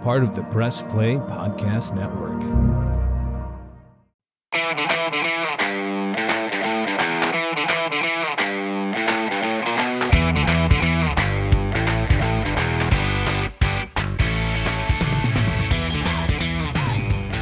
part of the Press Play Podcast Network.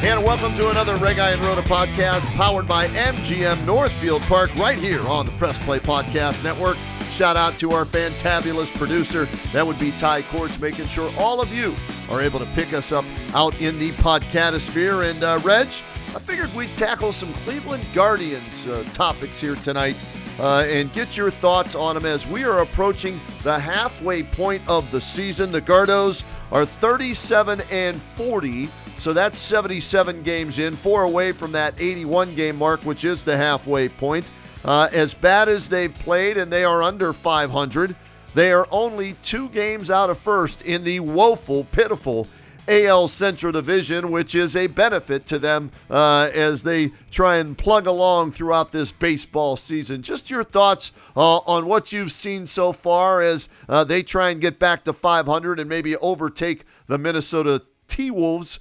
And welcome to another Reghi and Roda podcast powered by MGM Northfield Park right here on the Press Play Podcast Network. Shout out to our fantabulous producer. That would be Ty Courts, making sure all of you are able to pick us up out in the podcastosphere. And Reg, I figured we'd tackle some Cleveland Guardians topics here tonight and get your thoughts on them as we are approaching the halfway point of the season. The Gardos are 37-40. So that's 77 games in, 4 away from that 81 game mark, which is the halfway point. As bad as they've played, and they are under 500, they are only 2 games out of first in the woeful, pitiful AL Central Division, which is a benefit to them as they try and plug along throughout this baseball season. Just your thoughts on what you've seen so far as they try and get back to 500 and maybe overtake the Minnesota T-Wolves,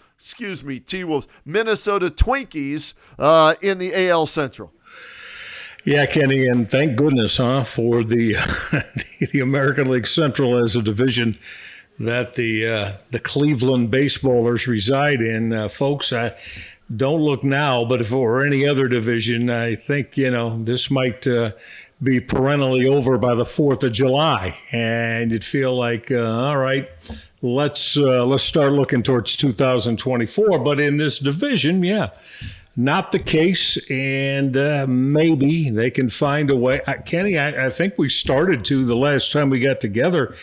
Minnesota Twinkies in the AL Central. Yeah, Kenny, and thank goodness, for the the American League Central as a division that the Cleveland baseballers reside in. Folks, don't look now, but if it were any other division, I think, this might be perennially over by the 4th of July. And you'd feel like, all right, let's start looking towards 2024. But in this division, not the case, and maybe they can find a way. Kenny, I think we started to the last time we got together.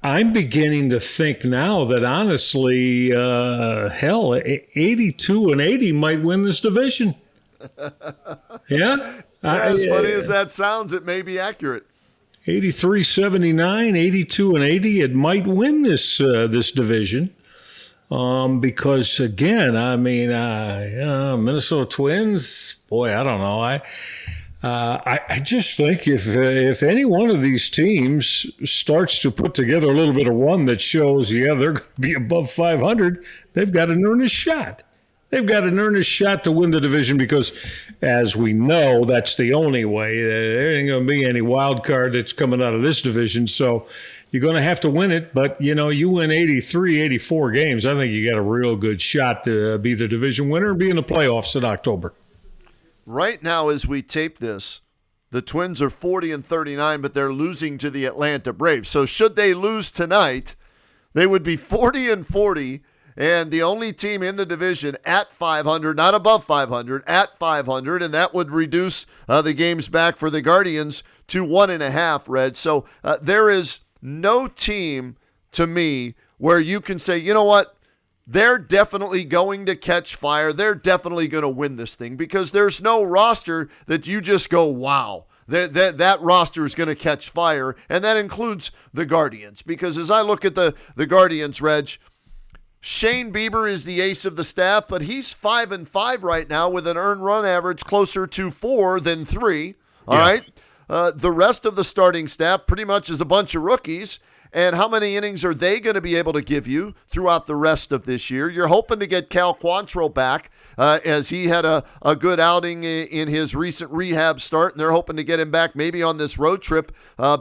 I'm beginning to think now that honestly, 82-80 might win this division. Yeah? As funny as that sounds, it may be accurate. 83-79, 82-80, it might win this division. Because again, Minnesota Twins, boy, I don't know. I just think if any one of these teams starts to put together a little bit of run that shows, they're going to be above 500, they've got an earnest shot. They've got an earnest shot to win the division because, as we know, that's the only way. There ain't going to be any wild card that's coming out of this division. So you're going to have to win it. But, you win 83, 84 games, I think you got a real good shot to be the division winner and be in the playoffs in October. Right now, as we tape this, the Twins are 40-39, but they're losing to the Atlanta Braves. So should they lose tonight, they would be 40-40. And the only team in the division at 500, not above 500, at 500, and that would reduce the games back for the Guardians to 1.5, Reg. So there is no team to me where you can say, you know what, they're definitely going to catch fire. They're definitely going to win this thing because there's no roster that you just go, wow. That roster is going to catch fire, and that includes the Guardians. Because as I look at the Guardians, Reg, Shane Bieber is the ace of the staff, but he's 5-5 right now with an earned run average closer to 4 than 3. All right. The rest of the starting staff pretty much is a bunch of rookies. And how many innings are they going to be able to give you throughout the rest of this year? You're hoping to get Cal Quantrill back as he had a good outing in his recent rehab start, and they're hoping to get him back maybe on this road trip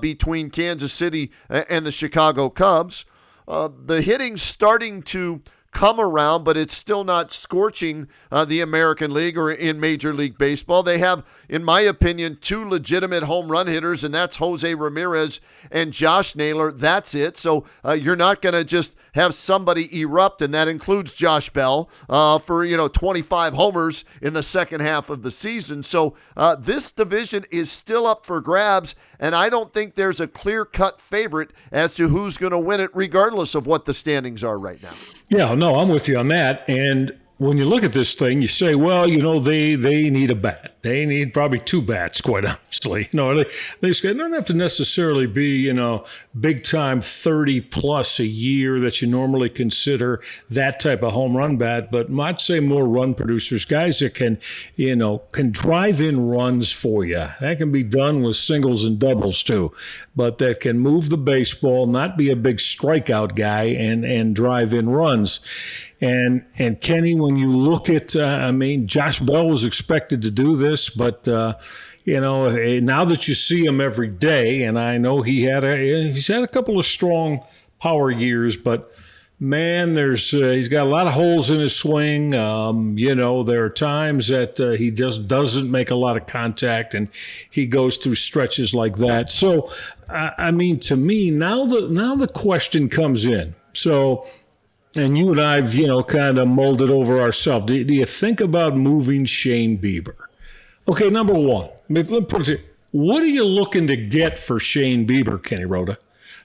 between Kansas City and the Chicago Cubs. The hitting's starting to come around, but it's still not scorching the American League or in Major League Baseball. They have, in my opinion, 2 legitimate home run hitters, and that's Jose Ramirez and Josh Naylor. That's it. So you're not going to just have somebody erupt, and that includes Josh Bell for 25 homers in the second half of the season. So this division is still up for grabs, and I don't think there's a clear-cut favorite as to who's going to win it, regardless of what the standings are right now. Yeah, no, I'm with you on that. And when you look at this thing, you say, well, they need a bat. They need probably two bats, quite honestly. They don't have to necessarily be, big time 30 plus a year that you normally consider that type of home run bat. But I'd say more run producers, guys that can drive in runs for you. That can be done with singles and doubles too, but that can move the baseball, not be a big strikeout guy, and drive in runs. And Kenny, when you look at, Josh Bell was expected to do this, but now that you see him every day, and I know he's had a couple of strong power years, but man, he's got a lot of holes in his swing. There are times that he just doesn't make a lot of contact, and he goes through stretches like that. So, to me, now the question comes in. So. And you and I've, kind of mulled it over ourselves. Do you think about moving Shane Bieber? Okay, number one, let me put it, what are you looking to get for Shane Bieber, Kenny Roda?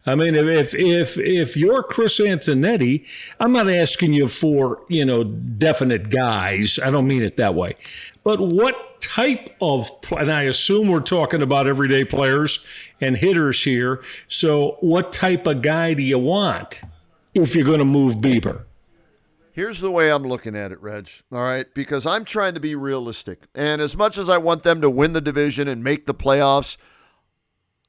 If you're Chris Antonetti, I'm not asking you for, definite guys. I don't mean it that way. But what type of, and I assume we're talking about everyday players and hitters here. So what type of guy do you want if you're going to move Bieber? Here's the way I'm looking at it, Reg, all right? Because I'm trying to be realistic. And as much as I want them to win the division and make the playoffs,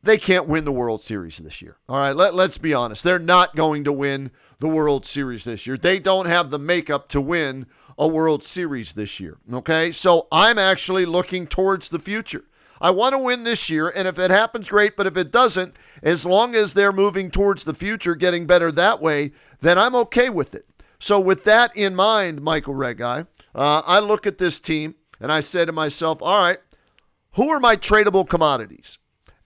they can't win the World Series this year. All right, let's be honest. They're not going to win the World Series this year. They don't have the makeup to win a World Series this year, okay? So I'm actually looking towards the future. I want to win this year, and if it happens, great. But if it doesn't, as long as they're moving towards the future, getting better that way, then I'm okay with it. So with that in mind, Michael Reghi, I look at this team, and I say to myself, all right, who are my tradable commodities?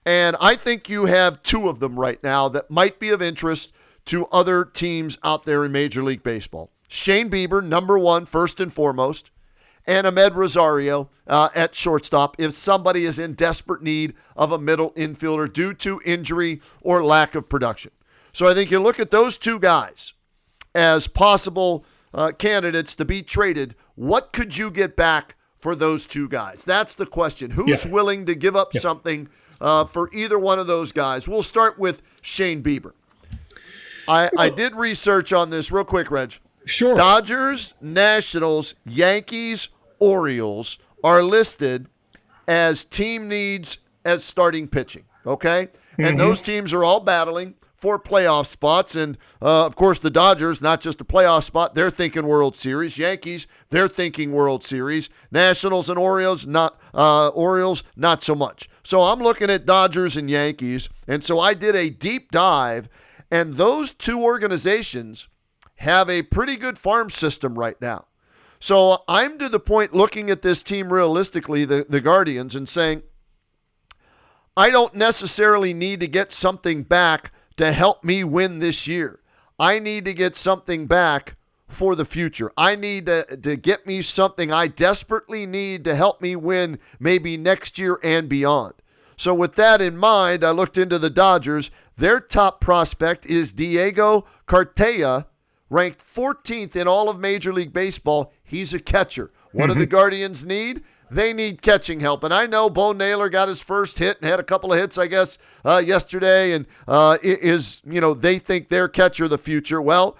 And I think you have two of them right now that might be of interest to other teams out there in Major League Baseball. Shane Bieber, number one, first and foremost, and Ahmed Rosario at shortstop if somebody is in desperate need of a middle infielder due to injury or lack of production. So I think you look at those two guys as possible candidates to be traded. What could you get back for those two guys? That's the question. Who's willing to give up something for either one of those guys? We'll start with Shane Bieber. I did research on this real quick, Reg. Sure. Dodgers, Nationals, Yankees, Orioles are listed as team needs as starting pitching, okay? Mm-hmm. And those teams are all battling for playoff spots. And, of course, the Dodgers, not just a playoff spot, they're thinking World Series. Yankees, they're thinking World Series. Nationals and Orioles, not so much. So I'm looking at Dodgers and Yankees. And so I did a deep dive, and those two organizations have a pretty good farm system right now. So I'm to the point looking at this team realistically, the Guardians, and saying, I don't necessarily need to get something back to help me win this year. I need to get something back for the future. I need to get me something I desperately need to help me win maybe next year and beyond. So with that in mind, I looked into the Dodgers. Their top prospect is Diego Cartaya, ranked 14th in all of Major League Baseball. He's a catcher. What do the Guardians need? They need catching help. And I know Bo Naylor got his first hit and had a couple of hits, I guess, yesterday. And they think their catcher the future. Well,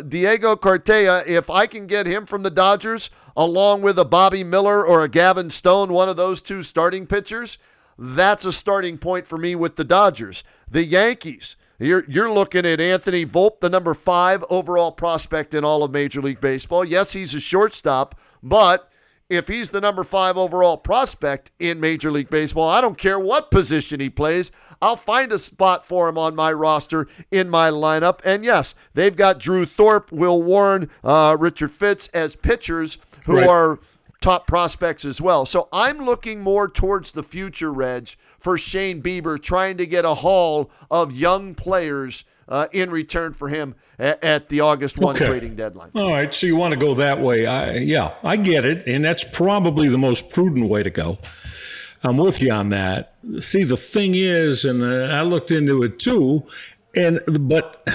Diego Cartaya, if I can get him from the Dodgers, along with a Bobby Miller or a Gavin Stone, one of those two starting pitchers, that's a starting point for me with the Dodgers. The Yankees, you're looking at Anthony Volpe, the number 5 overall prospect in all of Major League Baseball. Yes, he's a shortstop, but if he's the number 5 overall prospect in Major League Baseball, I don't care what position he plays. I'll find a spot for him on my roster in my lineup. And yes, they've got Drew Thorpe, Will Warren, Richard Fitz as pitchers who are top prospects as well. So I'm looking more towards the future, Reg, for Shane Bieber, trying to get a haul of young players in return for him at the August 1 trading deadline. All right, so you want to go that way. I get it, and that's probably the most prudent way to go. I'm with you on that. See, the thing is, and I looked into it too, but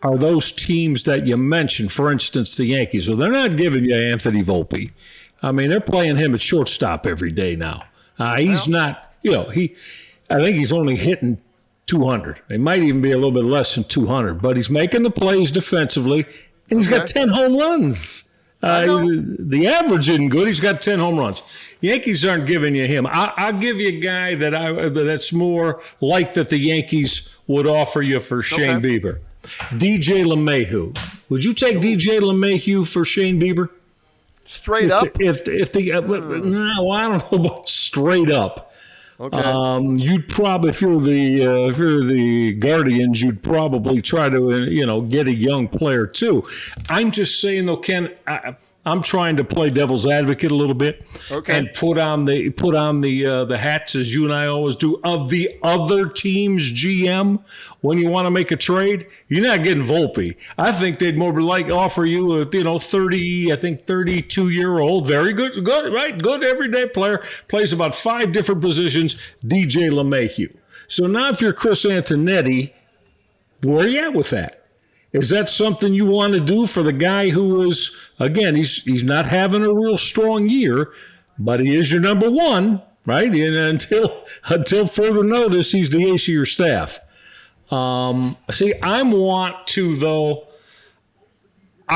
are those teams that you mentioned, for instance, the Yankees. Well, they're not giving you Anthony Volpe. I mean, they're playing him at shortstop every day now. He's not, I think he's only hitting 200. It might even be a little bit less than 200, but he's making the plays defensively, and he's got 10 home runs. The average isn't good. He's got 10 home runs. Yankees aren't giving you him. I'll give you a guy that's more like that the Yankees would offer you for Shane Bieber. DJ LeMahieu. Would you take DJ LeMahieu for Shane Bieber? Straight up? No, I don't know about straight up. Okay. You'd probably, if you're the Guardians, you'd probably try to get a young player too. I'm just saying though, Ken, I'm trying to play devil's advocate a little bit, and put on the hats, as you and I always do, of the other team's GM. When you want to make a trade, you're not getting Volpe. I think they'd more like offer you a 32-year-old, very good, right, good everyday player, plays about 5 different positions, DJ LeMahieu. So now if you're Chris Antonetti, where are you at with that? Is that something you want to do for the guy who is, again, he's not having a real strong year, but he is your number one, right? And until further notice, he's the ace of your staff. I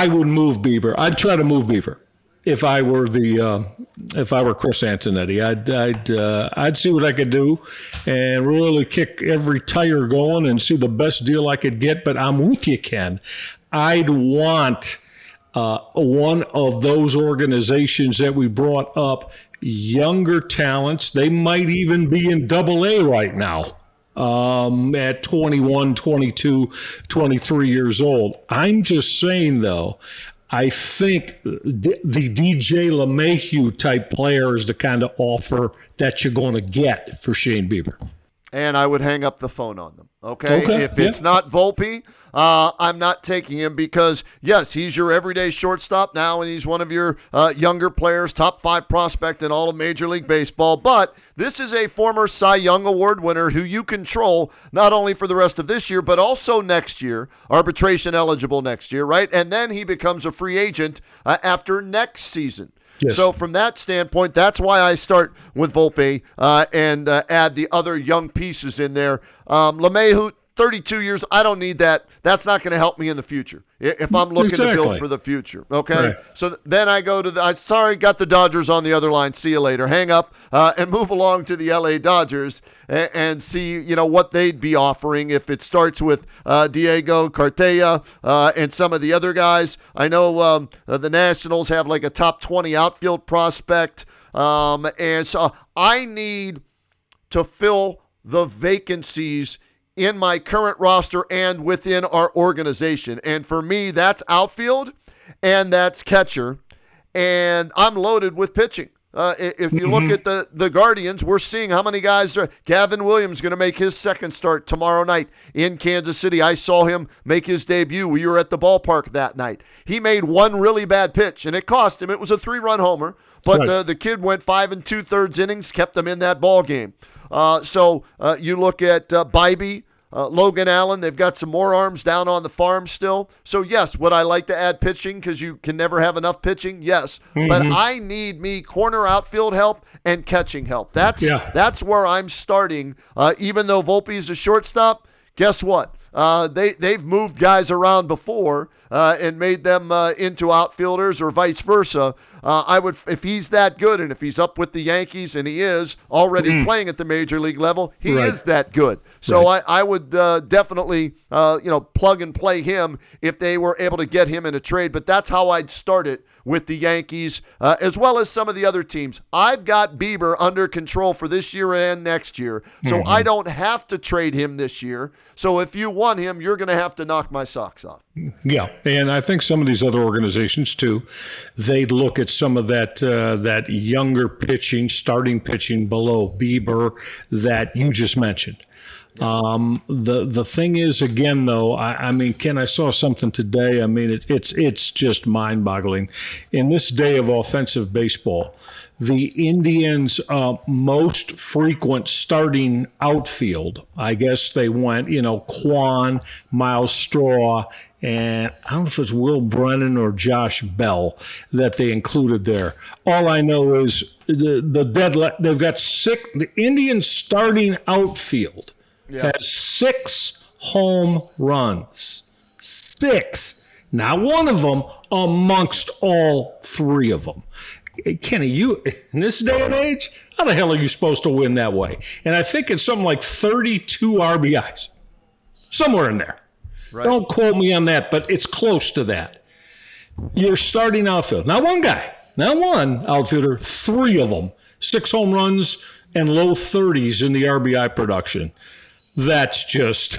would move Bieber. I'd try to move Bieber if I were Chris Antonetti. I'd see what I could do and really kick every tire going and see the best deal I could get. But I'm with you, Ken. I'd want one of those organizations that we brought up, younger talents. They might even be in AA right now. At 21, 22, 23 years old. I'm just saying, though, I think the DJ LeMahieu type player is the kind of offer that you're going to get for Shane Bieber. And I would hang up the phone on them. Okay. If it's not Volpe, I'm not taking him because, yes, he's your everyday shortstop now, and he's one of your younger players, top 5 prospect in all of Major League Baseball. But this is a former Cy Young Award winner who you control not only for the rest of this year, but also next year, arbitration eligible next year, right? And then he becomes a free agent after next season. Yes. So from that standpoint, that's why I start with Volpe and add the other young pieces in there. LeMahieu, 32 years, I don't need that. That's not going to help me in the future if I'm looking to build for the future. Okay, right. So then I go to got the Dodgers on the other line. See you later. Hang up and move along to the LA Dodgers and see what they'd be offering if it starts with Diego Cartaya and some of the other guys. I know the Nationals have like a top 20 outfield prospect, and so I need to fill the vacancies in my current roster and within our organization. And for me, that's outfield and that's catcher. And I'm loaded with pitching. If you look at the Guardians, we're seeing how many guys are. Gavin Williams going to make his second start tomorrow night in Kansas City. I saw him make his debut. We were at the ballpark that night. He made one really bad pitch, and it cost him. It was a 3-run homer, but the kid went 5 2/3 innings, kept them in that ball game. So you look at Bybee, Logan Allen. They've got some more arms down on the farm still. So, yes, would I like to add pitching because you can never have enough pitching? Yes. But I need corner outfield help and catching help. That's where I'm starting. Even though Volpe's a shortstop, guess what? They've moved guys around before and made them into outfielders or vice versa. I would, if he's that good and if he's up with the Yankees, and he is already playing at the major league level, he is that good. So I would definitely plug and play him if they were able to get him in a trade. But that's how I'd start it with the Yankees as well as some of the other teams. I've got Bieber under control for this year and next year, so I don't have to trade him this year. So if you want him, you're going to have to knock my socks off. Yeah, and I think some of these other organizations too, they'd look at some of that younger pitching, starting pitching below Bieber that you just mentioned. The thing is, again, though, I mean, Ken, I saw something today. I mean, it's just mind-boggling. In this day of offensive baseball, the Indians' most frequent starting outfield, I guess they went, Kwan, Miles Straw, and I don't know if it's Will Brennan or Josh Bell that they included there. All I know is the deadline. They've got the Indians starting outfield has 6 home runs. 6. Not one of them amongst all 3 of them. Kenny, you in this day and age, how the hell are you supposed to win that way? And I think it's something like 32 RBIs, somewhere in there. Right. Don't quote me on that, but it's close to that. You're starting outfield. Not one guy, not one outfielder, 3 of them, 6 home runs and low 30s in the RBI production. That's just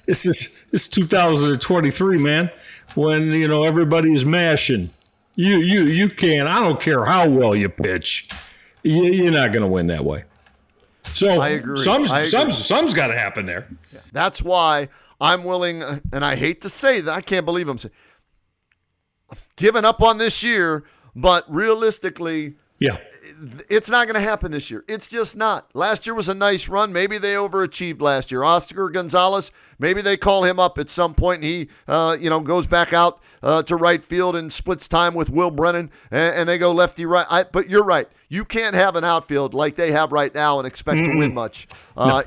this is 2023, man. When everybody is mashing. You can't. I don't care how well you pitch. You're not going to win that way. So I agree. Some's got to happen there. That's why I'm willing, and I hate to say that. I can't believe I'm giving up on this year, but realistically, it's not going to happen this year. It's just not. Last year was a nice run. Maybe they overachieved last year. Oscar Gonzalez, maybe they call him up at some point, and he, goes back out to right field and splits time with Will Brennan, and they go lefty right. But you're right. You can't have an outfield like they have right now and expect to win much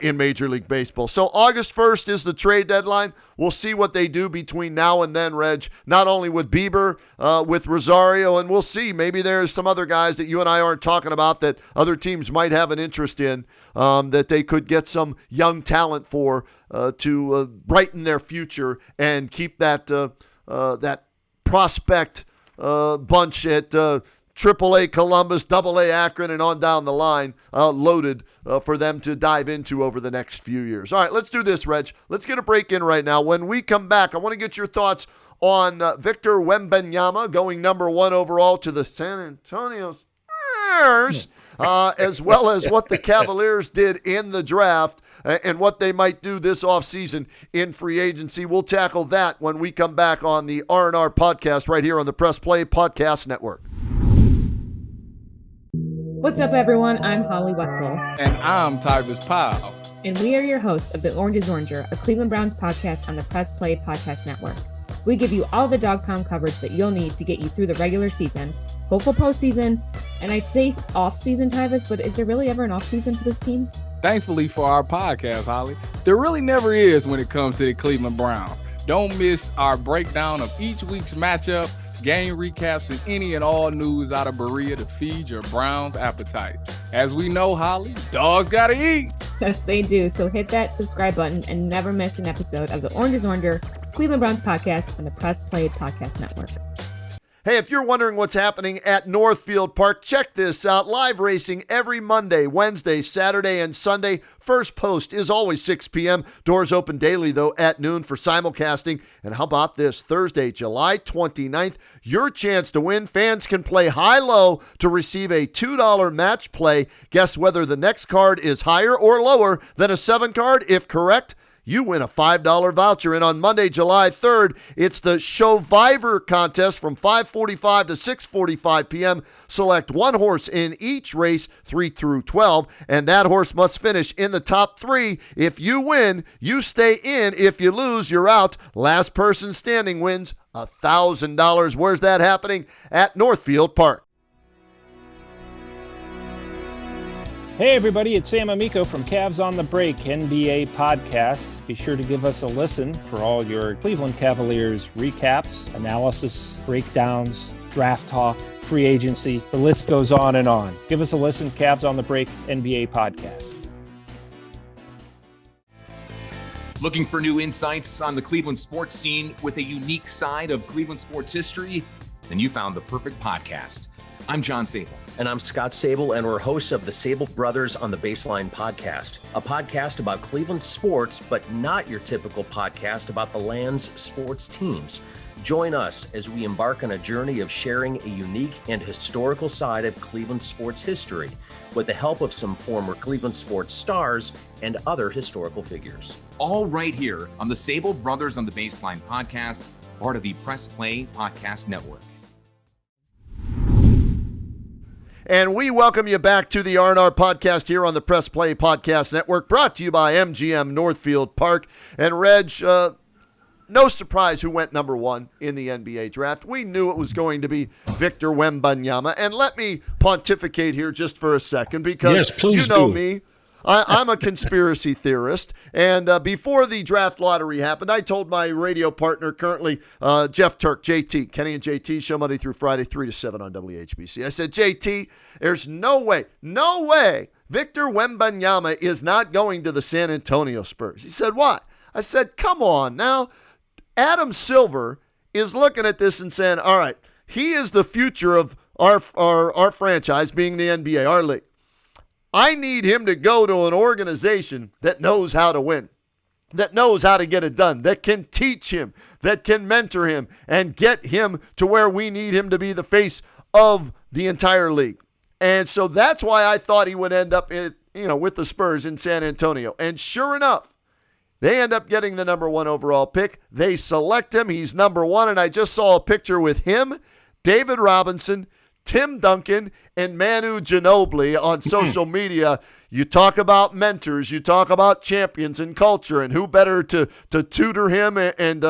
in Major League Baseball. So August 1st is the trade deadline. We'll see what they do between now and then, Reg, not only with Bieber, with Rosario, and we'll see. Maybe there's some other guys that you and I aren't talking about that other teams might have an interest in, that they could get some young talent for to brighten their future and keep that that prospect bunch at AAA Columbus, AA Akron, and on down the line, loaded for them to dive into over the next few years. All right, let's do this, Reg. Let's get a break in right now. When we come back, I want to get your thoughts on Victor Wembanyama going number 1 overall to the San Antonio Spurs, as well as what the Cavaliers did in the draft and what they might do this offseason in free agency. We'll tackle that when we come back on the R&R podcast right here on the Press Play Podcast Network. What's up, everyone? I'm Holly Wetzel. And I'm Tybus Powell. And we are your hosts of The Orange is Oranger, a Cleveland Browns podcast on the Press Play Podcast Network. We give you all the dog pound coverage that you'll need to get you through the regular season, hopeful postseason, and I'd say off-season, Tybus, but is there really ever an off-season for this team? Thankfully for our podcast, Holly, there really never is when it comes to the Cleveland Browns. Don't miss our breakdown of each week's matchup, game recaps, and any and all news out of Berea to feed your Browns appetite. As we know, Holly, dogs gotta eat. Yes, they do. So hit that subscribe button and never miss an episode of the Orange is Oranger, Cleveland Browns podcast on the Press Play Podcast Network. Hey, if you're wondering what's happening at Northfield Park, check this out. Live racing every Monday, Wednesday, Saturday, and Sunday. First post is always 6 p.m. Doors open daily, though, at noon for simulcasting. And how about this? Thursday, July 29th, your chance to win. Fans can play high-low to receive a $2 match play. Guess whether the next card is higher or lower than a 7 card. If correct, you win a $5 voucher. And on Monday, July 3rd, it's the Showvivor contest from 5:45 to 6:45 p.m. Select one horse in each race, 3 through 12, and that horse must finish in the top 3. If you win, you stay in. If you lose, you're out. Last person standing wins $1,000. Where's that happening? At Northfield Park. Hey everybody, it's Sam Amico from Cavs on the Break NBA podcast. Be sure to give us a listen for all your Cleveland Cavaliers recaps, analysis, breakdowns, draft talk, free agency. The list goes on and on. Give us a listen, Cavs on the Break NBA podcast. Looking for new insights on the Cleveland sports scene with a unique side of Cleveland sports history? Then you found the perfect podcast. I'm John Sable. And I'm Scott Sable, and we're hosts of the Sable Brothers on the Baseline podcast, a podcast about Cleveland sports, but not your typical podcast about the land's sports teams. Join us as we embark on a journey of sharing a unique and historical side of Cleveland sports history with the help of some former Cleveland sports stars and other historical figures. All right here on the Sable Brothers on the Baseline podcast, part of the Press Play Podcast Network. And we welcome you back to the R&R podcast here on the Press Play Podcast Network, brought to you by MGM Northfield Park. And Reg, no surprise who went number 1 in the NBA draft. We knew it was going to be Victor Wembanyama. And let me pontificate here just for a second because yes, please you know do. me. I'm a conspiracy theorist, and before the draft lottery happened, I told my radio partner, currently Jeff Turk, JT, Kenny and JT, show Monday through Friday, 3 to 7 on WHBC. I said, JT, there's no way Victor Wembanyama is not going to the San Antonio Spurs. He said, why? I said, come on now. Adam Silver is looking at this and saying, all right, he is the future of our franchise, being the NBA, our league. I need him to go to an organization that knows how to win, that knows how to get it done, that can teach him, that can mentor him, and get him to where we need him to be the face of the entire league. And so that's why I thought he would end up with the Spurs in San Antonio. And sure enough, they end up getting the number 1 overall pick. They select him. He's number 1. And I just saw a picture with him, David Robinson, Tim Duncan, and Manu Ginobili on social media. You talk about mentors, you talk about champions and culture, and who better to tutor him and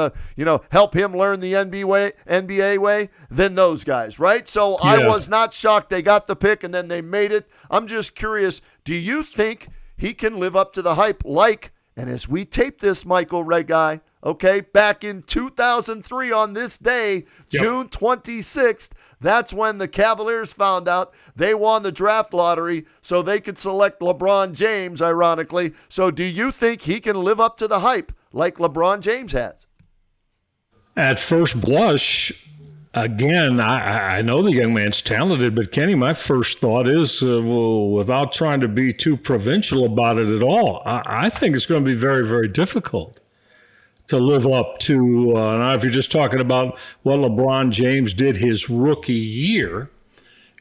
help him learn the NBA way than those guys, right? So yeah. I was not shocked they got the pick and then they made it. I'm just curious, do you think he can live up to the hype and as we tape this, Michael Reghi, okay, back in 2003 on this day, yep. June 26th, that's when the Cavaliers found out they won the draft lottery so they could select LeBron James, ironically. So do you think he can live up to the hype like LeBron James has? At first blush, again, I know the young man's talented, but Kenny, my first thought is, without trying to be too provincial about it at all, I think it's going to be very, very difficult to live up to, now if you're just talking about what LeBron James did his rookie year,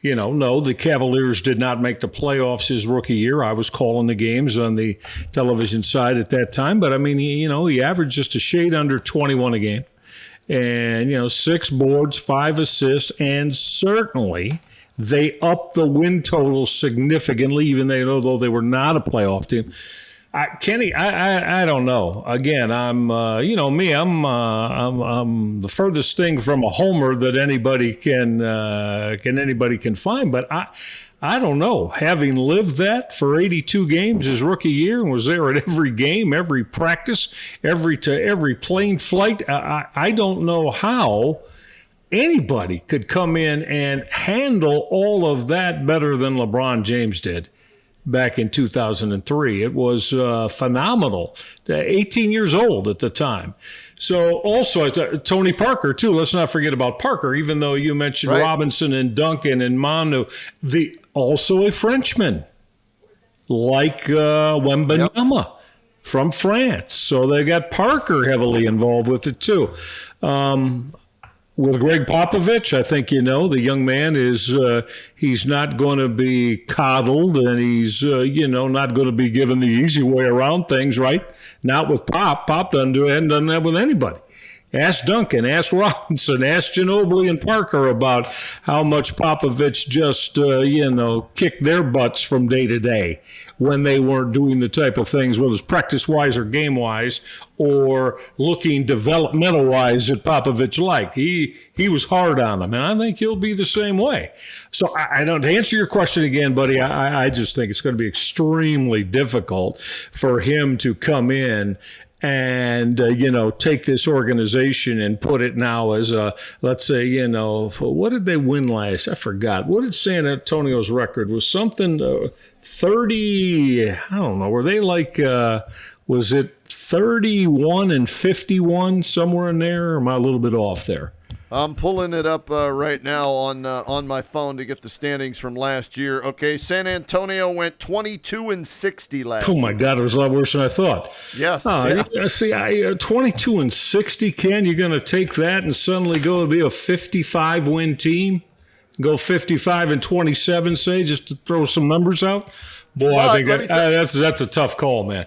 no, the Cavaliers did not make the playoffs his rookie year. I was calling the games on the television side at that time, but I mean, he averaged just a shade under 21 a game and, 6 boards, 5 assists, and certainly they upped the win total significantly, even though they were not a playoff team. Kenny, I don't know. Again, I'm me. I'm the furthest thing from a homer that anybody can find. But I don't know. Having lived that for 82 games his rookie year and was there at every game, every practice, every plane flight, I don't know how anybody could come in and handle all of that better than LeBron James did back in 2003. It was phenomenal. 18 years old at the time. So also Tony Parker too. Let's not forget about Parker, even though you mentioned right. Robinson and Duncan and Manu. Also a Frenchman like Wembanyama yep. from France. So they got Parker heavily involved with it too. With Greg Popovich, I think the young man is he's not going to be coddled, and he's not going to be given the easy way around things, right? Not with Pop. Pop hasn't done that with anybody. Ask Duncan, ask Robinson, ask Ginobili and Parker about how much Popovich just kicked their butts from day to day when they weren't doing the type of things, whether it's practice-wise or game-wise or looking developmental-wise that Popovich liked. He was hard on them, and I think he'll be the same way. So I don't, to answer your question again, buddy, I just think it's going to be extremely difficult for him to come in and, take this organization and put it now as a, let's say, what did they win last? I forgot. What did San Antonio's record was? Something 30, I don't know. Were they like, was it 31 and 51 somewhere in there? Or am I a little bit off there? I'm pulling it up right now on my phone to get the standings from last year. Okay, San Antonio went 22-60 last year. Oh my God, it was a lot worse than I thought. Yes. Yeah. See, 22-60, Ken, you're going to take that and suddenly go to be a 55-win team? Go 55-27, say, just to throw some numbers out? Boy, I think that's a tough call, man.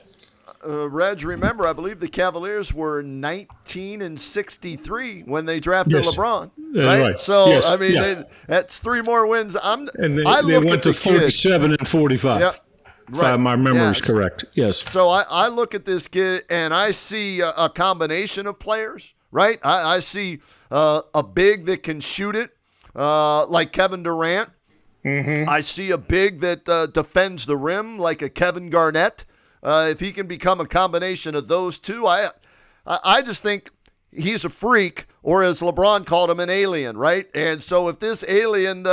Reg, remember, I believe the Cavaliers were 19-63 when they drafted LeBron. Right? So, yes. I mean, that's 3 more wins. They went to 47-45. Yep. If my memory is correct. Yes. So I look at this kid and I see a combination of players, right? I see a big that can shoot it, like Kevin Durant. Mm-hmm. I see a big that defends the rim, like a Kevin Garnett. If he can become a combination of those two, I just think he's a freak, or as LeBron called him, an alien, right? And so if this alien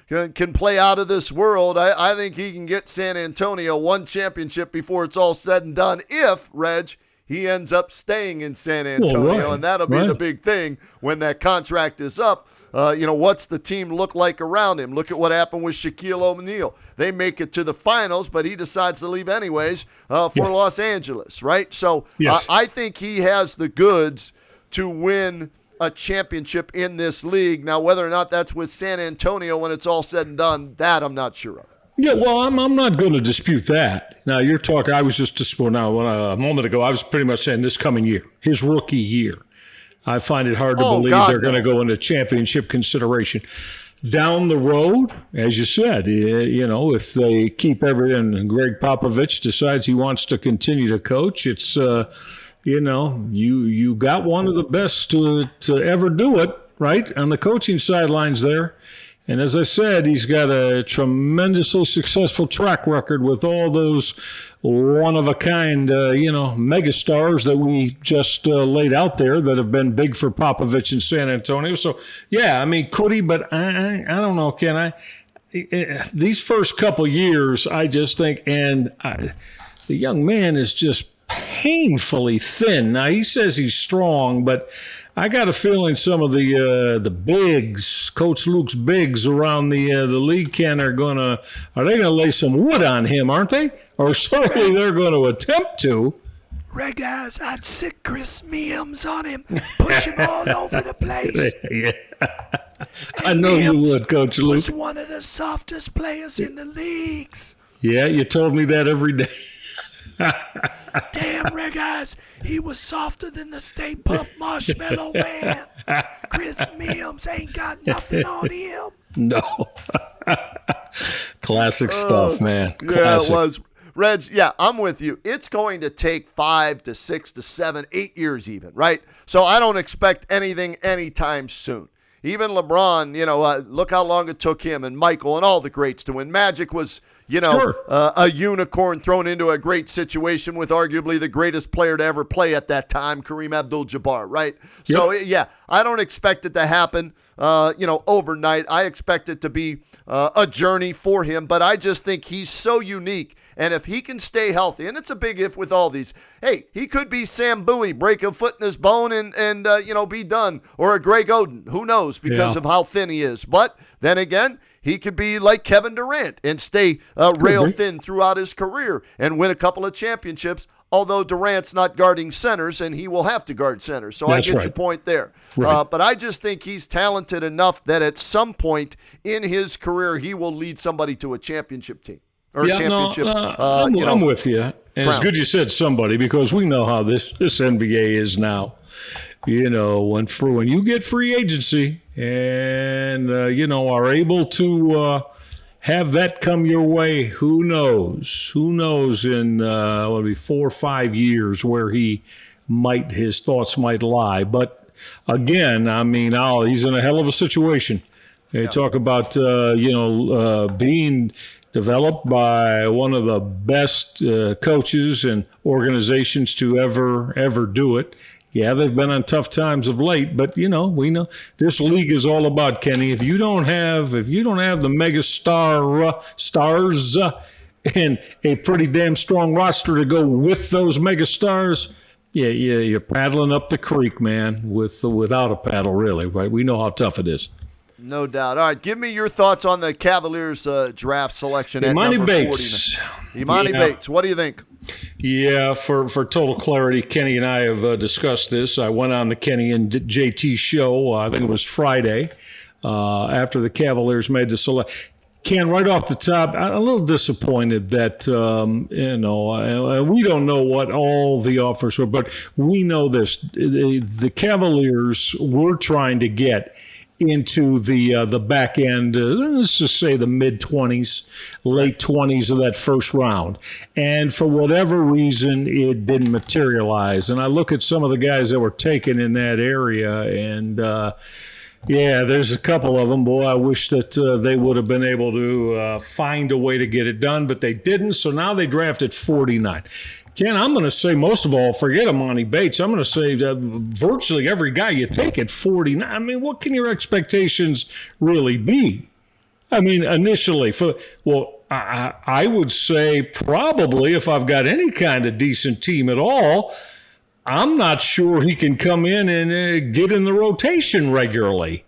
can play out of this world, I think he can get San Antonio one championship before it's all said and done, if, Reg, he ends up staying in San Antonio. And that'll be the big thing when that contract is up. What's the team look like around him? Look at what happened with Shaquille O'Neal. They make it to the finals, but he decides to leave anyways for Los Angeles, right? So I think he has the goods to win a championship in this league. Now, whether or not that's with San Antonio when it's all said and done, that I'm not sure of. Yeah, well, I'm not going to dispute that. Now, you're talking, I was just a moment ago, I was pretty much saying this coming year, his rookie year. I find it hard to believe they're going to go into championship consideration. Down the road, as you said, if they keep everything, Greg Popovich decides he wants to continue to coach, it's, you got one of the best to ever do it, right, on the coaching sidelines there. And as I said, he's got a tremendously successful track record with all those one-of-a-kind, megastars that we just laid out there that have been big for Popovich in San Antonio. So, could he? But I don't know, can I? These first couple years, I just think, the young man is just painfully thin. Now, he says he's strong, but I got a feeling some of the bigs, Coach Luke's bigs around the league are they gonna lay some wood on him, aren't they? Or certainly they're going to attempt to. Right, guys, I'd sick Chris Mims on him, push him all over the place. Yeah. I know you would, Coach Luke. Was one of the softest players in the leagues. Yeah, you told me that every day. Damn, Red guys, he was softer than the Stay Puft Marshmallow Man. Chris Mims ain't got nothing on him. No. Classic stuff, man. Classic. Yeah, it was. Reg, I'm with you. It's going to take 5 to 6 to 7, 8 years even, right? So I don't expect anything anytime soon. Even LeBron, look how long it took him and Michael and all the greats to win. Magic was, a unicorn thrown into a great situation with arguably the greatest player to ever play at that time, Kareem Abdul-Jabbar, right? Yep. So, I don't expect it to happen, overnight. I expect it to be a journey for him, but I just think he's so unique. And if he can stay healthy, and it's a big if with all these, hey, he could be Sam Bowie, break a foot in his bone and be done. Or a Greg Oden. Who knows because of how thin he is. But then again, he could be like Kevin Durant and stay rail thin throughout his career and win a couple of championships, although Durant's not guarding centers and he will have to guard centers. So I get your point there. Right. But I just think he's talented enough that at some point in his career, he will lead somebody to a championship team. Or championship. I'm with you. And it's good you said somebody, because we know how this NBA is now. When you get free agency and, are able to have that come your way, who knows? Who knows in 4 or 5 years where his thoughts might lie. But again, he's in a hell of a situation. They talk about, being developed by one of the best coaches and organizations to ever do it. Yeah, they've been on tough times of late, but we know this league is all about, Kenny. If you don't have the mega stars and a pretty damn strong roster to go with those mega stars, you're paddling up the creek, man, without a paddle, really. Right? We know how tough it is. No doubt. All right, give me your thoughts on the Cavaliers draft selection at number 40. Emoni Bates, what do you think? Yeah, for total clarity, Kenny and I have discussed this. I went on the Kenny and JT show, I think it was Friday, after the Cavaliers made the selection. Ken, right off the top, I'm a little disappointed that, we don't know what all the offers were, but we know this. The Cavaliers were trying to get into the back end, let's just say the mid-20s, late 20s of that first round. And for whatever reason, it didn't materialize. And I look at some of the guys that were taken in that area, and there's a couple of them. Boy, I wish that they would have been able to find a way to get it done, but they didn't. So now they drafted 49. Ken, I'm going to say, most of all, forget Emoni Bates. I'm going to say that virtually every guy you take at 49. I mean, what can your expectations really be? I mean, initially, I would say probably if I've got any kind of decent team at all, I'm not sure he can come in and get in the rotation regularly.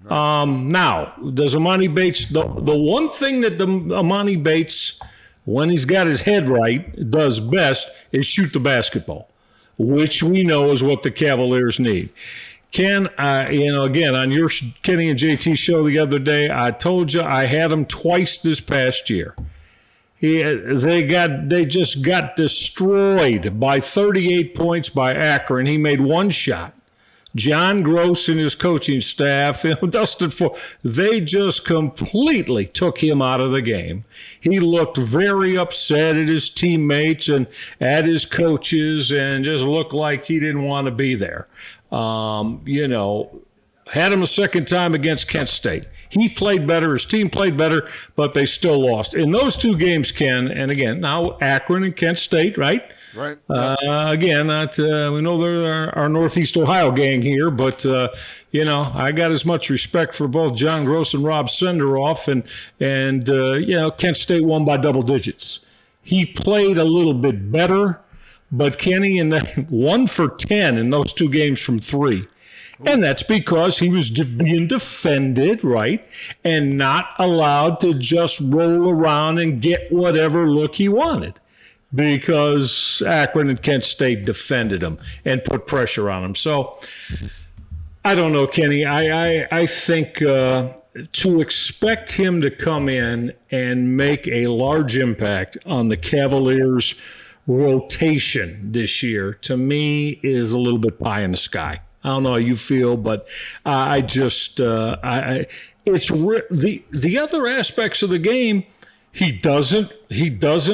Now, does Emoni Bates, the one thing that the Emoni Bates, when he's got his head right, does best is shoot the basketball, which we know is what the Cavaliers need. Ken, again, on your Kenny and JT show the other day, I told you I had him twice this past year. They just got destroyed by 38 points by Akron. He made one shot. John Gross and his coaching staff, Dustin Ford, they just completely took him out of the game. He looked very upset at his teammates and at his coaches and just looked like he didn't want to be there. Had him a second time against Kent State. He played better, his team played better, but they still lost. In those two games, Ken, and again, now Akron and Kent State, right? Right. Again, we know they're our Northeast Ohio gang here, but, I got as much respect for both John Gross and Rob Senderoff, and Kent State won by double digits. He played a little bit better, but Kenny, in the 1 for 10 in those two games from three. And that's because he was being defended, right, and not allowed to just roll around and get whatever look he wanted, because Akron and Kent State defended him and put pressure on him. So I don't know, Kenny. I think to expect him to come in and make a large impact on the Cavaliers' rotation this year, to me, is a little bit pie in the sky. I don't know how you feel, but it's the other aspects of the game. He doesn't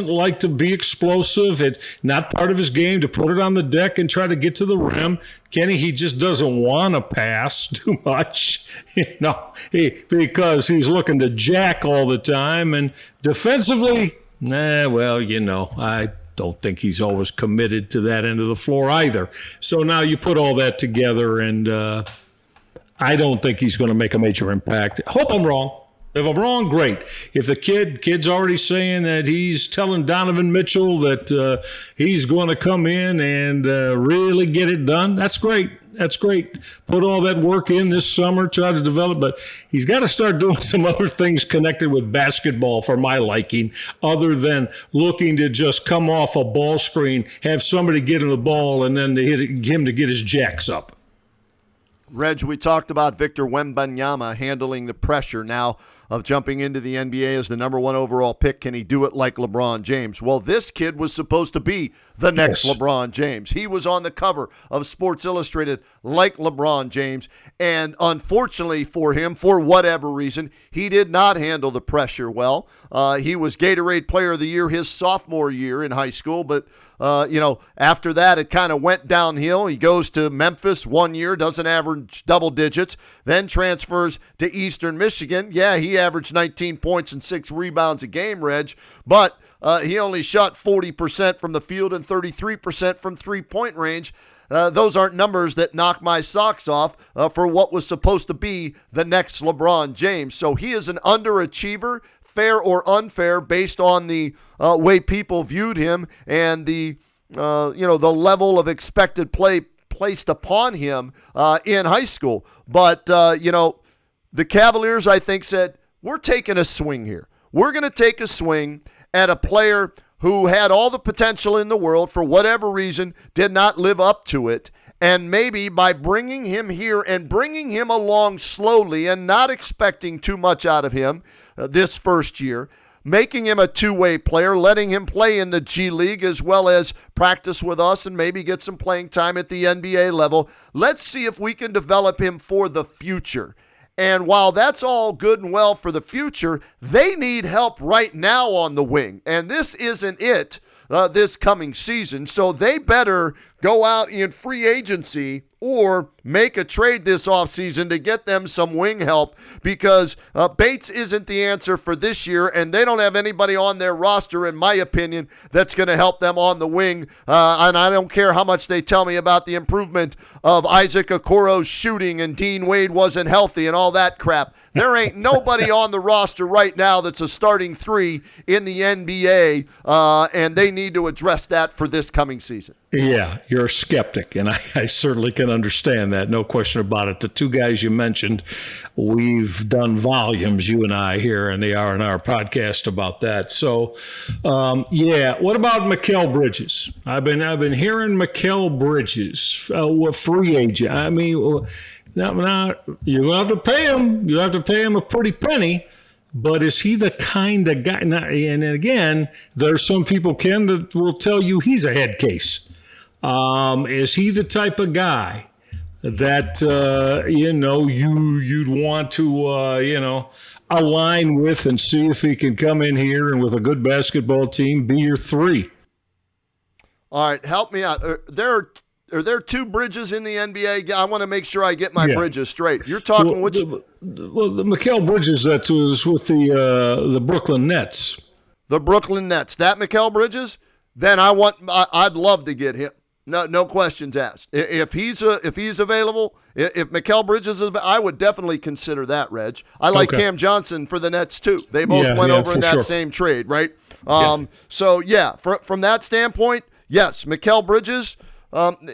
like to be explosive. It's not part of his game to put it on the deck and try to get to the rim. Kenny, he just doesn't want to pass too much, because he's looking to jack all the time. And defensively, I don't think he's always committed to that end of the floor either. So now you put all that together, and I don't think he's going to make a major impact. Hope I'm wrong. If I'm wrong, great. If the kid's already saying that he's telling Donovan Mitchell that he's going to come in and really get it done, that's great. That's great. Put all that work in this summer, try to develop, but he's got to start doing some other things connected with basketball for my liking, other than looking to just come off a ball screen, have somebody get him the ball, and then him to get his jacks up. Reg, we talked about Victor Wembanyama handling the pressure now of jumping into the NBA as the number 1 overall pick. Can he do it like LeBron James? Well, this kid was supposed to be the next LeBron James. He was on the cover of Sports Illustrated like LeBron James, and unfortunately for him, for whatever reason, he did not handle the pressure well. He was Gatorade Player of the Year his sophomore year in high school, but after that, it kind of went downhill. He goes to Memphis 1 year, doesn't average double digits, then transfers to Eastern Michigan. Yeah, he averaged 19 points and 6 rebounds a game, Reg, but he only shot 40% from the field and 33% from three-point range. Those aren't numbers that knock my socks off for what was supposed to be the next LeBron James. So he is an underachiever, fair or unfair, based on the way people viewed him and the level of expected play placed upon him in high school. But the Cavaliers, I think, said, we're taking a swing here. We're going to take a swing at a player who had all the potential in the world, for whatever reason, did not live up to it. And maybe by bringing him here and bringing him along slowly and not expecting too much out of him this first year, making him a two-way player, letting him play in the G League as well as practice with us and maybe get some playing time at the NBA level. Let's see if we can develop him for the future. And while that's all good and well for the future, they need help right now on the wing. And this isn't it this coming season. So they better go out in free agency or make a trade this offseason to get them some wing help, because Bates isn't the answer for this year, and they don't have anybody on their roster, in my opinion, that's going to help them on the wing. And I don't care how much they tell me about the improvement of Isaac Okoro's shooting and Dean Wade wasn't healthy and all that crap. There ain't nobody on the roster right now that's a starting three in the NBA, and they need to address that for this coming season. Yeah, you're a skeptic, and I certainly can understand that, no question about it. The two guys you mentioned, we've done volumes, you and I, here in the R&R podcast about that. So, what about Mikal Bridges? I've been hearing Mikal Bridges, a free agent. I mean, now you have to pay him. You have to pay him a pretty penny. But is he the kind of guy? And again, there's some people, Ken, that will tell you he's a head case. Is he the type of guy that you'd want to align with and see if he can come in here and with a good basketball team be your three? All right, help me out. Are there two Bridges in the NBA? I want to make sure I get my Bridges straight. You're talking which? The Mikal Bridges that was with the Brooklyn Nets. The Brooklyn Nets. That Mikal Bridges? Then I'd love to get him. No questions asked. If he's available, if Mikal Bridges is, I would definitely consider that, Reg. I like Cam Johnson for the Nets too. They both went over in that same trade, right? So from that standpoint, yes, Mikal Bridges,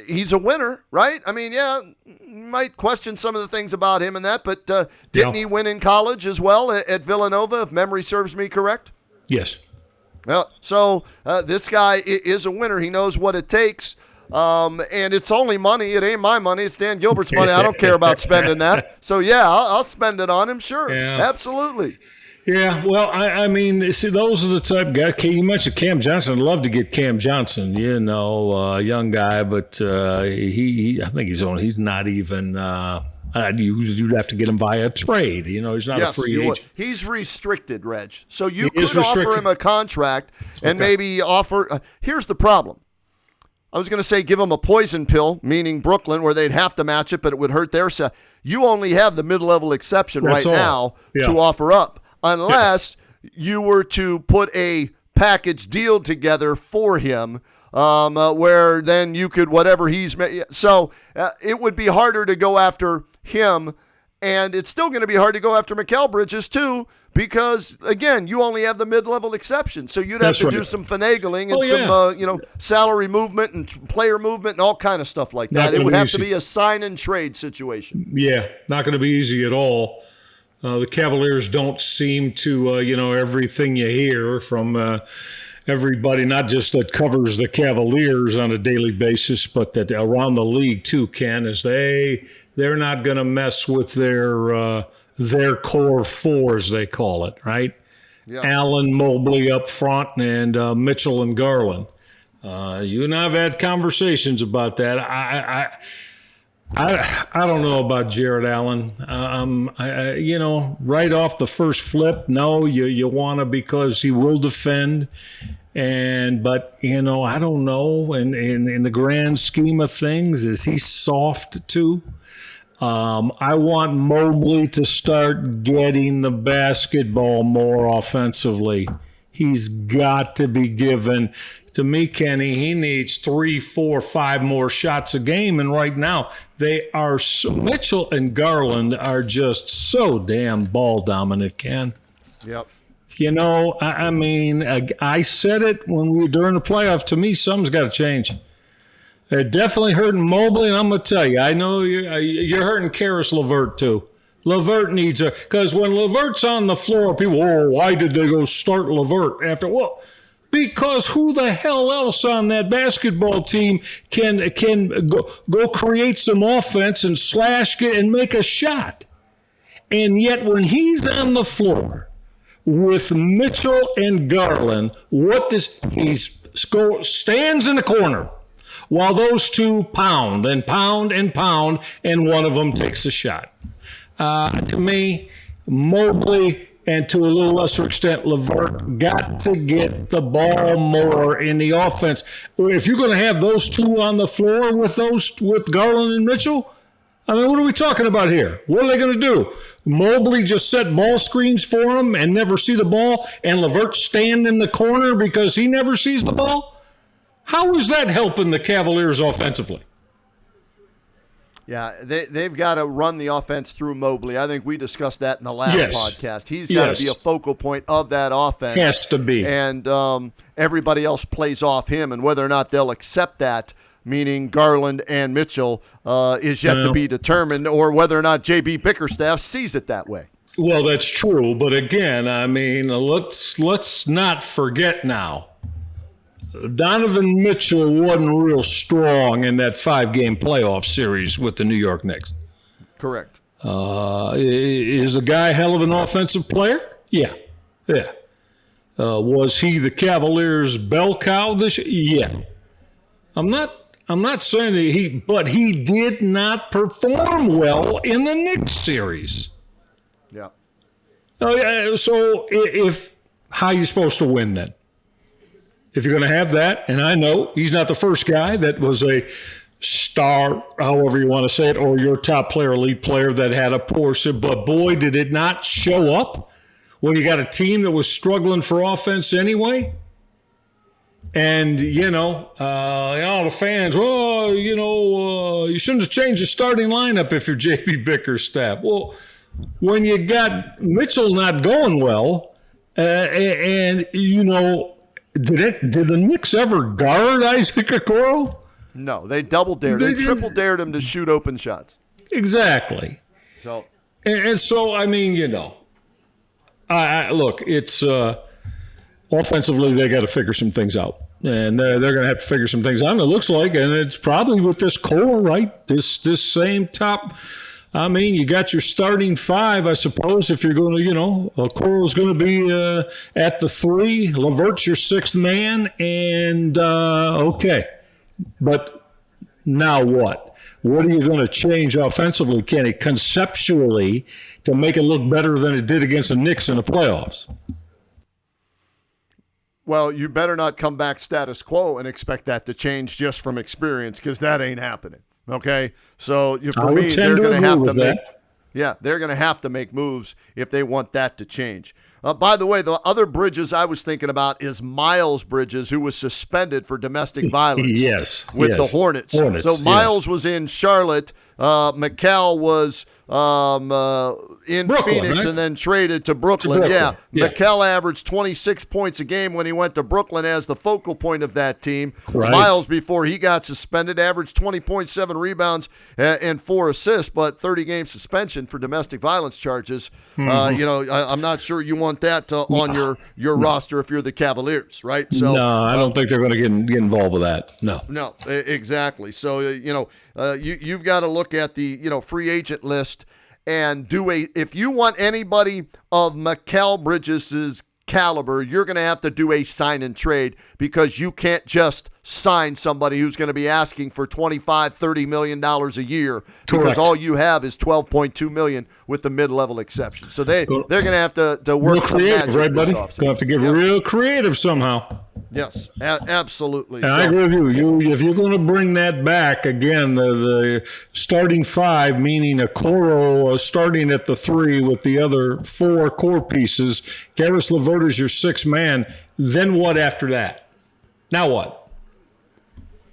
he's a winner, right? I mean, you might question some of the things about him and that, but didn't he win in college as well at Villanova, if memory serves me correct? Yes. Well, so this guy is a winner. He knows what it takes. And it's only money. It ain't my money. It's Dan Gilbert's money. I don't care about spending that. So, I'll spend it on him. Sure. Yeah. Absolutely. Yeah, well, I mean, see, those are the type of guys. You mentioned Cam Johnson. I'd love to get Cam Johnson, young guy, but I think he's not even you'd have to get him via trade. He's not a free agent. He's restricted, Reg. So you could offer him a contract and maybe offer here's the problem. I was going to say give them a poison pill, meaning Brooklyn, where they'd have to match it, but it would hurt their side. You only have the mid-level exception now to offer up, unless you were to put a package deal together for him, where then you could whatever he's – so it would be harder to go after him, and it's still going to be hard to go after Mikal Bridges too, because, again, you only have the mid-level exception. So you'd have to do some finagling and some, salary movement and player movement and all kind of stuff like that. It would have to be a sign-and-trade situation. Yeah, not going to be easy at all. The Cavaliers don't seem to, everything you hear from everybody, not just that covers the Cavaliers on a daily basis, but that around the league too, Ken, is they're not going to mess with their core four, as they call it, right? Yeah. Allen, Mobley up front, and Mitchell and Garland. You and I have had conversations about that. I don't know about Jared Allen. Right off the first flip, no, you want to because he will defend. But I don't know. And in the grand scheme of things, is he soft too? I want Mobley to start getting the basketball more offensively. He's got to be given. To me, Kenny, he needs 3, 4, 5 more shots a game. And right now, they are Mitchell and Garland are just so damn ball dominant, Ken. Yep. I said it when we were during the playoff. To me, something's got to change. They're definitely hurting Mobley, and I'm going to tell you, I know you're hurting Karis LeVert too. LeVert needs because when LeVert's on the floor, people, why did they go start LeVert after? Well, because who the hell else on that basketball team can go create some offense and slash and make a shot? And yet when he's on the floor with Mitchell and Garland, he stands in the corner while those two pound and pound and pound, and one of them takes a shot. To me, Mobley and to a little lesser extent, LeVert got to get the ball more in the offense. If you're going to have those two on the floor with Garland and Mitchell, I mean, what are we talking about here? What are they going to do? Mobley just set ball screens for him and never see the ball, and LeVert stand in the corner because he never sees the ball? How is that helping the Cavaliers offensively? Yeah, they've got to run the offense through Mobley. I think we discussed that in the last podcast. He's got to be a focal point of that offense. Has to be. And everybody else plays off him, and whether or not they'll accept that, meaning Garland and Mitchell, is yet to be determined, or whether or not J.B. Bickerstaff sees it that way. Well, that's true. But again, I mean, let's not forget now. Donovan Mitchell wasn't real strong in that 5-game playoff series with the New York Knicks. Correct. Is the guy a hell of an offensive player? Yeah. Was he the Cavaliers' bell cow this year? Yeah. I'm not saying but he did not perform well in the Knicks series. Yeah. So how are you supposed to win then? If you're going to have that, and I know he's not the first guy that was a star, however you want to say it, or your top player, elite player that had a poor, but boy, did it not show up when you got a team that was struggling for offense anyway. And, the fans, you shouldn't have changed the starting lineup if you're J.B. Bickerstaff. Well, when you got Mitchell not going well, did the Knicks ever guard Isaac Okoro? No, they double dared. They triple dared him to shoot open shots. Exactly. So, and so, I mean, look, it's offensively they got to figure some things out, and they're going to have to figure some things out. And it looks like, and it's probably with this core, right? This same top. I mean, you got your starting 5, I suppose, if you're going to, Okoro's going to be at the 3. LeVert's your 6th man, and okay. But now what? What are you going to change offensively, Kenny, conceptually, to make it look better than it did against the Knicks in the playoffs? Well, you better not come back status quo and expect that to change just from experience, because that ain't happening. Okay, so for me, they're going to have to make. Yeah, they're going to have to make moves if they want that to change. By the way, the other Bridges I was thinking about is Miles Bridges, who was suspended for domestic violence. With the Hornets. So Miles was in Charlotte. McCall was in Brooklyn, Phoenix, right? And then traded to Brooklyn. Yeah. McCall averaged 26 points a game when he went to Brooklyn as the focal point of that team. Right. Miles, before he got suspended, averaged 20.7 rebounds and 4 assists, but 30-game suspension for domestic violence charges. I'm not sure you want that on your roster if you're the Cavaliers, right? So no, I don't think they're going to get involved with that. No, exactly. So you've got to look at the free agent list and if you want anybody of Mikal Bridges' caliber, you're going to have to do a sign and trade, because you can't just sign somebody who's going to be asking for $25-30 million a year. Correct. Because all you have is $12.2 million with the mid-level exception. So they're going to have to work real creative, right, buddy? Going to have to get real creative somehow. Yes, absolutely. And I agree with you. If you're going to bring that back, again, the starting 5, meaning Okoro starting at the 3 with the other 4 core pieces, Caris LeVert is your 6th man, then what after that? Now what?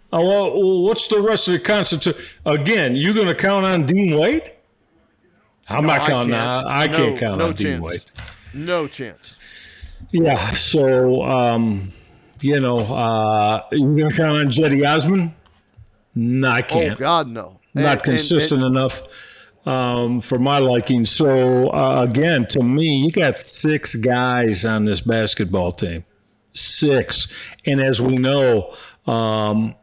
What's the rest of the concept? Again, you're going to count on Dean Wade? I'm not counting on. I can't count on Dean Wade. No chance. Yeah, so... you're going to count on Jetty Osman? No, I can't. Oh, God, no. Not consistent enough for my liking. So, again, to me, you got 6 guys on this basketball team. 6. And as we know, Allen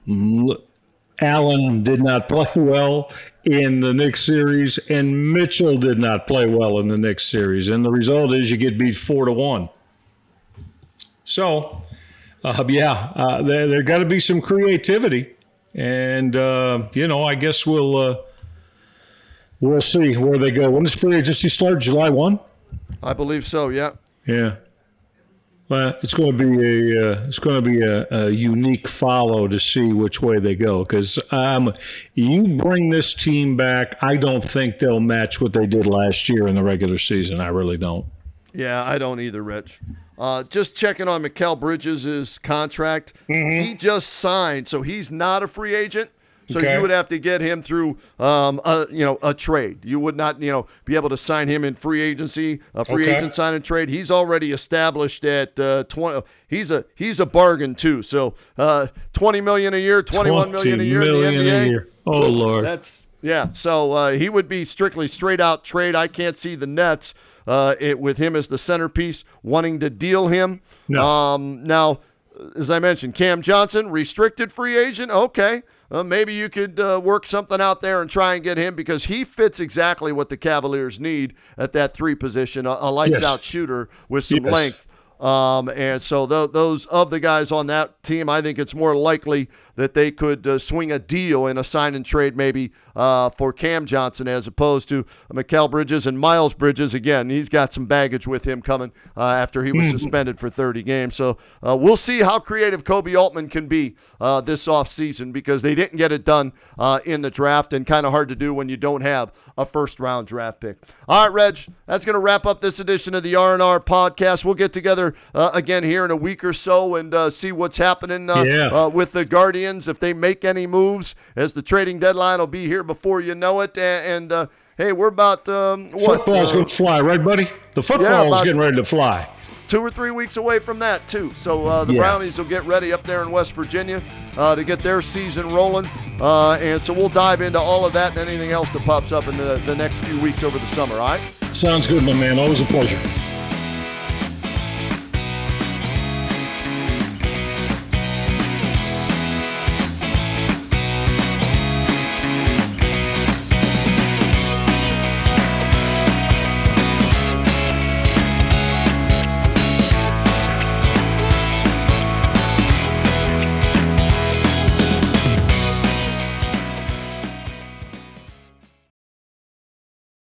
did not play well in the Knicks series, and Mitchell did not play well in the Knicks series. And the result is you get beat 4-1. So... there got to be some creativity, and I guess we'll we'll see where they go. When does free agency start? July 1? I believe so, yeah. Yeah. Well, it's going to be a unique follow to see which way they go, because you bring this team back, I don't think they'll match what they did last year in the regular season. I really don't. Yeah, I don't either, Rich. Just checking on Mikal Bridges' contract. He just signed, so he's not a free agent. So you would have to get him through, a trade. You would not, be able to sign him in free agency, a free agent sign and trade. He's already established at 20. He's a bargain too. So $20 million a year, $21 million a year in the NBA. Oh Lord, So he would be strictly straight out trade. I can't see the Nets with him as the centerpiece wanting to deal him. No. Now, as I mentioned, Cam Johnson, restricted free agent. Okay. Maybe you could work something out there and try and get him, because he fits exactly what the Cavaliers need at that 3 position, a lights-out shooter with some length. And so those of the guys on that team, I think it's more likely that they could swing a deal in a sign and trade maybe for Cam Johnson, as opposed to Mikal Bridges and Miles Bridges. Again, he's got some baggage with him coming after he was suspended for 30 games. So we'll see how creative Kobe Altman can be this offseason, because they didn't get it done in the draft, and kind of hard to do when you don't have a first-round draft pick. All right, Reg, that's going to wrap up this edition of the R&R podcast. We'll get together again here in a week or so and see what's happening with the Guardians, if they make any moves, as the trading deadline will be here before you know it. And hey, we're about football's going to fly, right, buddy? The football is getting ready to fly. 2 or 3 weeks away from that, too. So the Brownies will get ready up there in West Virginia to get their season rolling. And so we'll dive into all of that and anything else that pops up in the next few weeks over the summer, all right? Sounds good, my man. Always a pleasure.